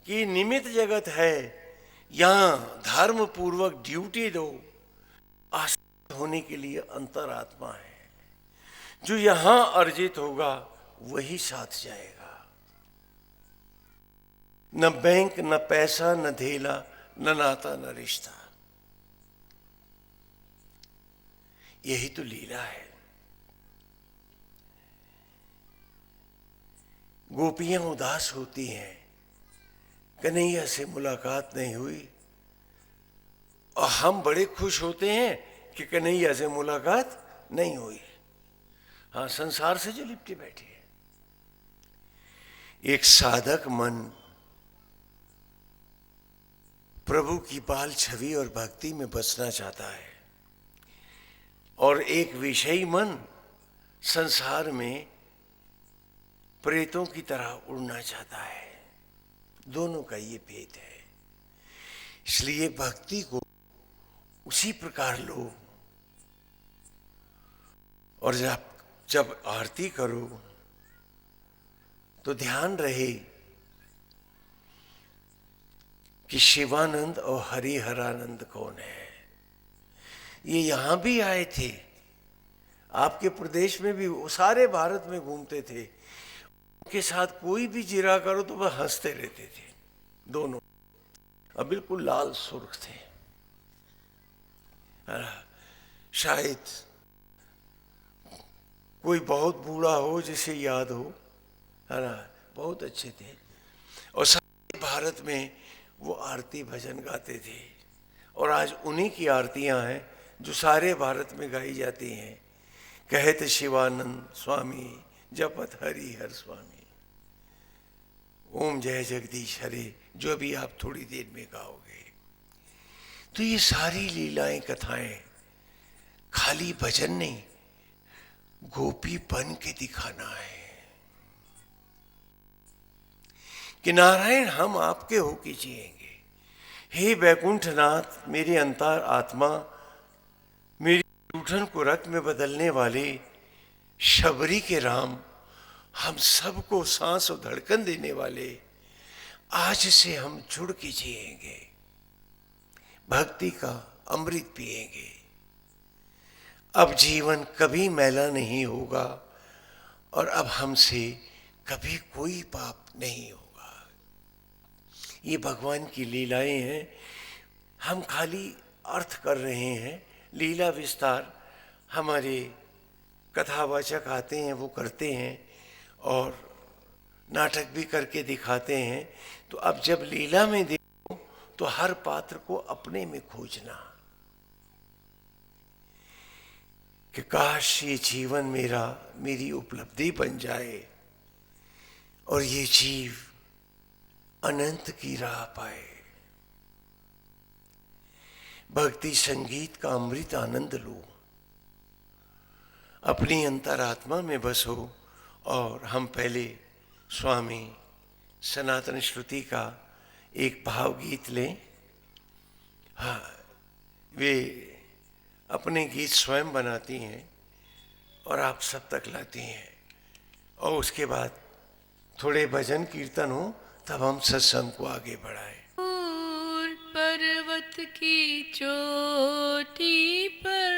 कि निमित्त जगत है, यहां धर्म पूर्वक ड्यूटी दो, आसक्त होने के लिए अंतरात्मा है। जो यहां अर्जित होगा वही साथ जाएगा। न बैंक, न पैसा, न धेला, न नाता, न रिश्ता। यही तो लीला है। गोपियां उदास होती हैं, कन्हैया से मुलाकात नहीं हुई, और हम बड़े खुश होते हैं कि कन्हैया से मुलाकात नहीं हुई। हाँ, संसार से जो लिपटे बैठे हैं। एक साधक मन प्रभु की बाल छवि और भक्ति में बसना चाहता है, और एक विषयी मन संसार में प्रेतों की तरह उड़ना चाहता है। दोनों का ये भेद है। इसलिए भक्ति को उसी प्रकार लो, और जब आरती करो तो ध्यान रहे कि शिवानंद और हरिहरानंद कौन है। ये यहां भी आए थे, आपके प्रदेश में भी, वो सारे भारत में घूमते थे। उनके साथ कोई भी जिरा करो तो वह हंसते रहते थे दोनों, और बिल्कुल लाल सुर्ख थे। शायद कोई बहुत बूढ़ा हो जिसे याद हो, है ना, बहुत अच्छे थे। और सारे भारत में वो आरती भजन गाते थे, और आज उन्हीं की आरतियां हैं जो सारे भारत में गाई जाती हैं। कहत शिवानंद स्वामी जपत हरि हर स्वामी, ओम जय जगदीश हरे, जो भी आप थोड़ी देर में गाओगे। तो ये सारी लीलाएं, कथाएं खाली भजन नहीं, गोपी बन के दिखाना है कि नारायण हम आपके होके जिएंगे। हे वैकुंठनाथ, मेरे अंतर आत्मा, मेरी रूठन को रक्त में बदलने वाले शबरी के राम, हम सबको सांस और धड़कन देने वाले, आज से हम जुड़ के जिएंगे, भक्ति का अमृत पिएंगे। अब जीवन कभी मैला नहीं होगा, और अब हमसे कभी कोई पाप नहीं होगा। ये भगवान की लीलाएं हैं। हम खाली अर्थ कर रहे हैं, लीला विस्तार हमारे कथावाचक आते हैं, वो करते हैं, और नाटक भी करके दिखाते हैं। तो अब जब लीला में देखो तो हर पात्र को अपने में खोजना कि काश ये जीवन मेरा, मेरी उपलब्धि बन जाए, और ये जीव अनंत की राह पाए। भक्ति संगीत का अमृत आनंद लो, अपनी अंतरात्मा में बसो। और हम पहले स्वामी सनातन श्रुति का एक भावगीत लें। हाँ, वे अपने गीत स्वयं बनाती हैं और आप सब तक लाती हैं, और उसके बाद थोड़े भजन कीर्तन हो, तब हम सत्संग को आगे बढ़ाएं। पर्वत की चोटी पर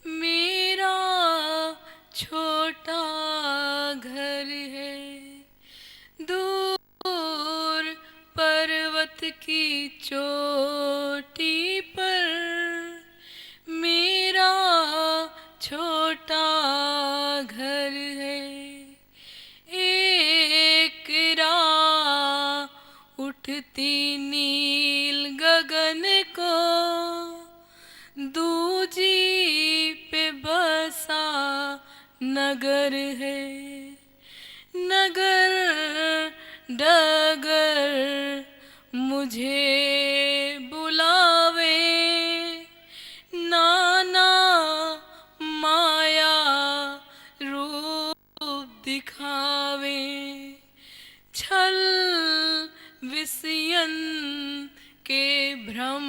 मेरा छोटा घर है, दूर पर्वत की चोटी पर मेरा छोटा घर है। एक राह उठती नील गगन को, दूजी पे बसा नगर है। नगर डगर मुझे बुलावे, नाना माया रूप दिखावे। छल विषयन के भ्रम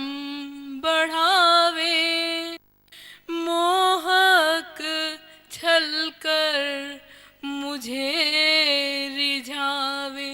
बढ़ावे, मोहक छल कर मुझे रिझावे।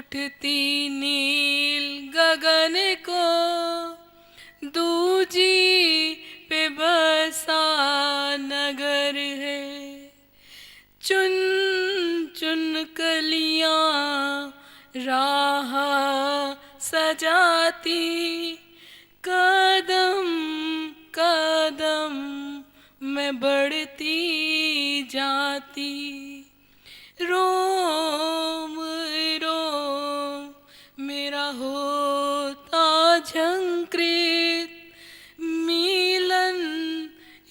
उठती नील गगन को दूजी पे बसा नगर है। चुन चुन कलियां राह सजाती, कदम कदम मैं बढ़ती जाती। रोम रोम मेरा होता झंकृत, मिलन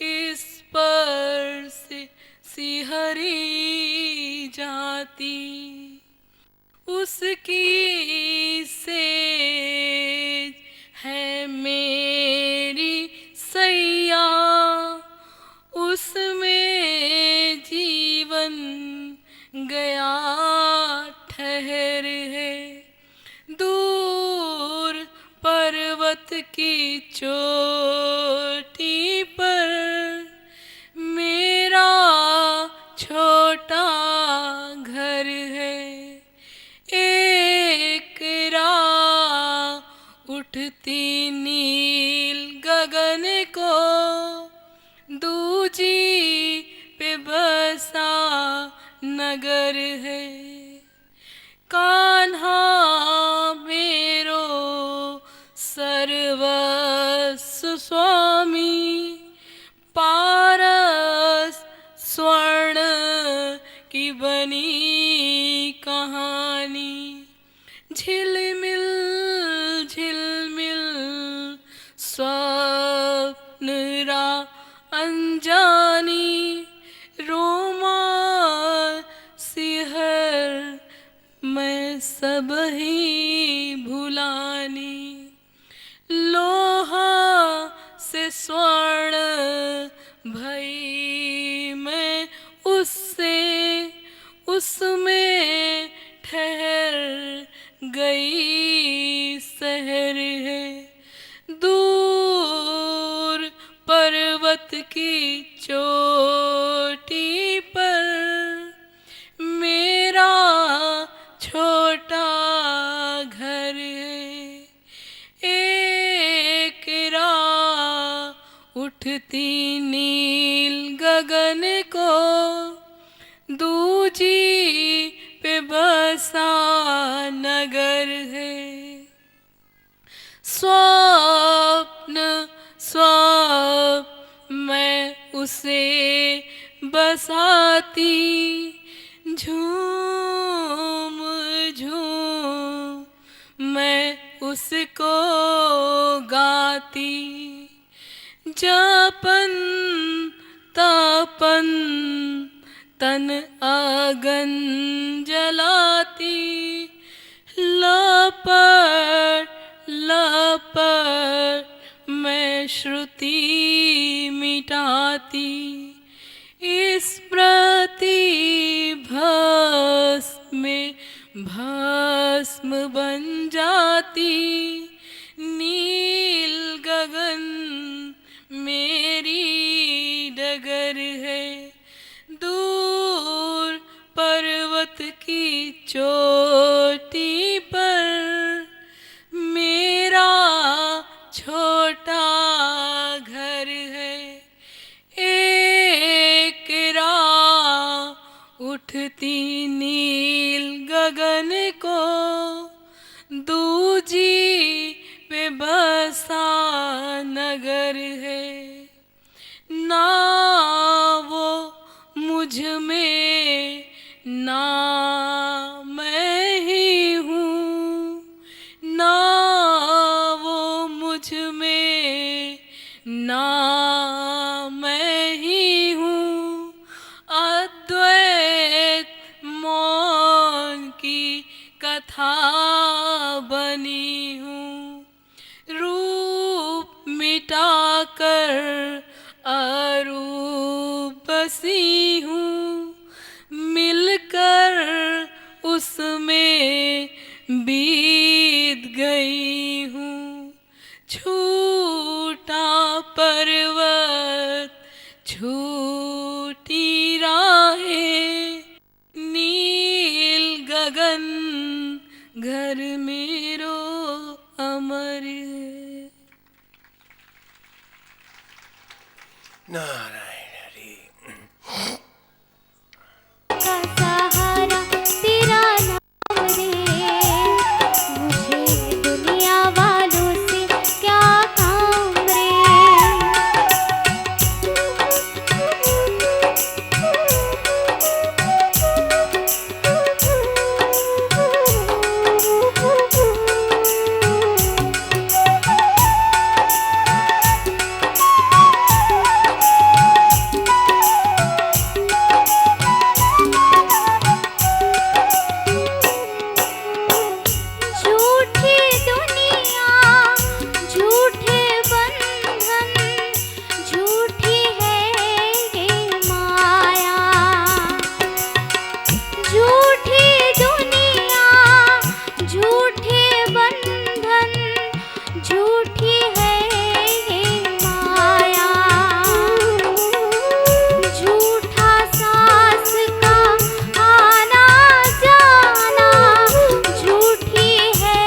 इस पर से सिहरी जाती। उसकी सेज है मेरी सैया, उसमें जीवन गया ठहर है। दूर पर्वत की चोटी पर मेरा छोटा घर है। एक राह उठती नील गगन को दूजी पे बसा नगर है। कान्हा मेरो सर्वस्व स्वामी, पारस स्वर्ण की बनी कहानी। झिलमिल झिलमिल स्वप्न रा अनजानी, रोमा सिहर मैं सब ही भुलानी। लोहा से स्वर्ण भई मैं उससे, उसमें ठहर गई शहर है। दूर पर्वत की चोटी पर मेरा छोटा घर है। एक राह उठती नील गगन को दूजी पे बसा नगर है। स्वप्न स्वप्न मैं उसे बसाती, झूम झूम मैं उसको गाती। जपन तपन तन अगन जलाती, लपट लपट मैं श्रुति मिटाती। स्मृति भस्म में भस्म बन जाती। नील गगन मेरी डगर है। दूर पर्वत की चोटी पर मेरा छोटा घर है। एक राह उठती नील गगन को दूजी पे बसा नगर है। ना वो मुझ में ना मैं ही हूँ, ना वो मुझ में ना मैं ही हूँ। अद्वैत मौन की कथा बनी हूँ। रूप मिटाकर अरूप बसी हूँ। मिलकर उसमें बीत गई हूँ। छूटा पर्वत छूटी राहें, नील गगन घर मेरो अमर है। नारायण हरि। का सहारा तेरा नाम रे, मुझे दुनिया वालों से क्या काम रे। झूठी दुनिया, झूठे बंधन, झूठी है ये माया। झूठी दुनिया, झूठे बंधन, झूठी है ये माया। झूठा सास का आना जाना, झूठी है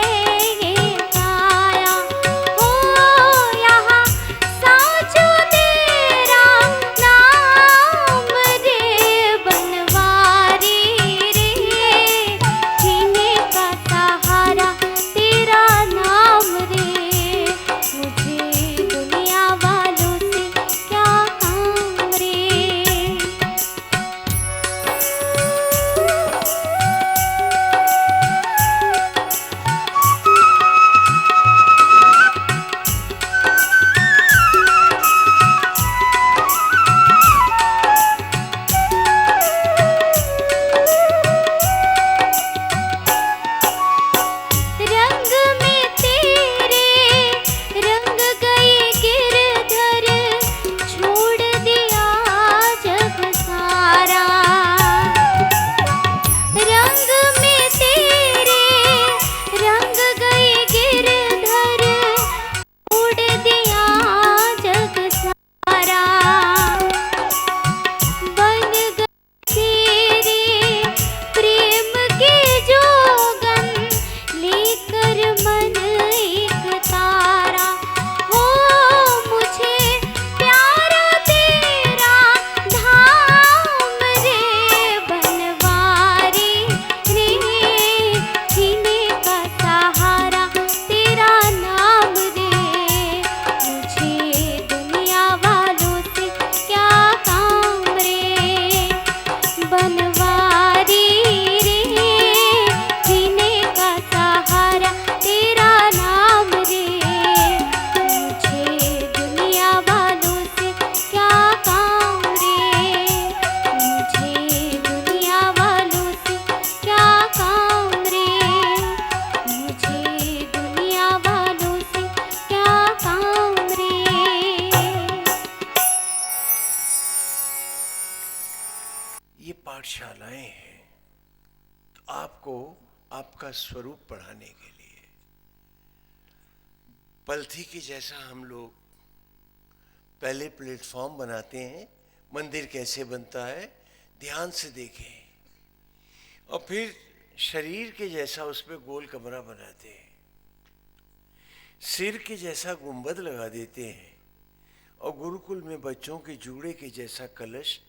ये काया। हो यहाँ साजो तेरा नाम रे, बनवारी रे, जीने का सहारा तेरा नाम रे। मुझे दुनिया वालों से क्या काम रे। रंग में तेरे रंग गए गिरधर, छोड़ दिया जग सारा। रंग में तेरे रंग गए गिरधर, छोड़ दिया जग सारा। बन गए तेरे प्रेम के जोगन, लेकर मन एक तारा। हो मुझे प्यारा तेरा धाम रे, बनवारी रे, जीने का सहारा तेरा नाम रे। मुझे दुनिया वालों से क्या काम रे। बनवारी रे, जीने का सहारा तेरा नाम रे। मुझे दुनिया वालों से क्या काम रे। मुझे दुनिया वालों से क्या काम रे। मुझे दुनिया वालों से क्या काम रे। ये पाठशालाएं हैं तो आपको आपका स्वरूप पढ़ाने के लिए। पलथी के जैसा हम लोग पहले प्लेटफॉर्म बनाते हैं, मंदिर कैसे बनता है ध्यान से देखें, और फिर शरीर के जैसा उस पर गोल कमरा बनाते हैं, सिर के जैसा गुंबद लगा देते हैं, और गुरुकुल में बच्चों के जूड़े के जैसा कलश।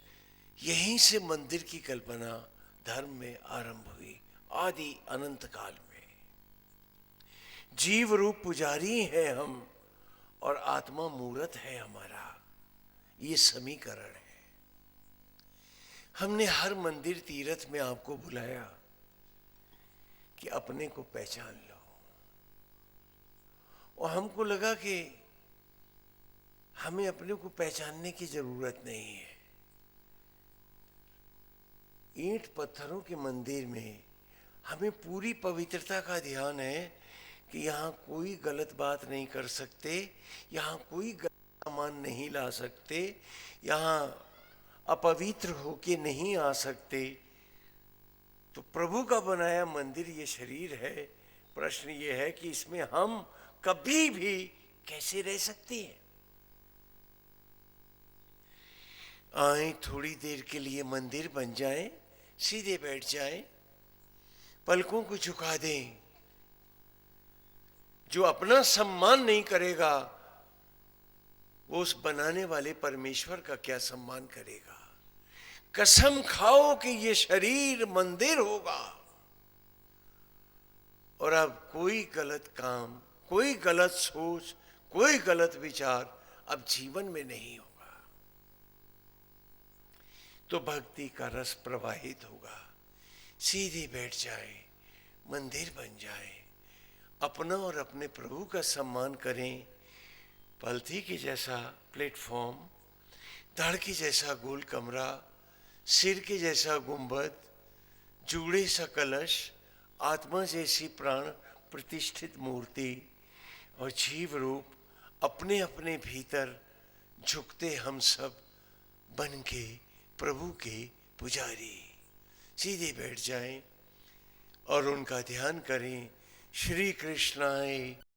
यहीं से मंदिर की कल्पना धर्म में आरंभ हुई, आदि अनंत काल में। जीव रूप पुजारी हैं हम और आत्मा मूर्त है हमारा, ये समीकरण है। हमने हर मंदिर तीर्थ में आपको बुलाया कि अपने को पहचान लो, और हमको लगा कि हमें अपने को पहचानने की जरूरत नहीं है। ईंट पत्थरों के मंदिर में हमें पूरी पवित्रता का ध्यान है कि यहाँ कोई गलत बात नहीं कर सकते, यहाँ कोई गलत सामान नहीं ला सकते, यहाँ अपवित्र होके नहीं आ सकते। तो प्रभु का बनाया मंदिर ये शरीर है। प्रश्न ये है कि इसमें हम कभी भी कैसे रह सकते हैं। आए थोड़ी देर के लिए मंदिर बन जाएं, सीधे बैठ जाएं, पलकों को झुका दें, जो अपना सम्मान नहीं करेगा वो उस बनाने वाले परमेश्वर का क्या सम्मान करेगा। कसम खाओ कि ये शरीर मंदिर होगा और अब कोई गलत काम, कोई गलत सोच, कोई गलत विचार अब जीवन में नहीं होगा। तो भक्ति का रस प्रवाहित होगा, सीधे बैठ जाए, मंदिर बन जाए, अपना और अपने प्रभु का सम्मान करें। पलथी के जैसा प्लेटफॉर्म, धड़ के जैसा गोल कमरा, सिर के जैसा गुंबद, जूड़े सा कलश, आत्मा जैसी प्राण प्रतिष्ठित मूर्ति और जीव रूप अपने अपने भीतर झुकते हम सब बन के प्रभु के पुजारी सीधे बैठ जाएं और उनका ध्यान करें। श्री कृष्णाय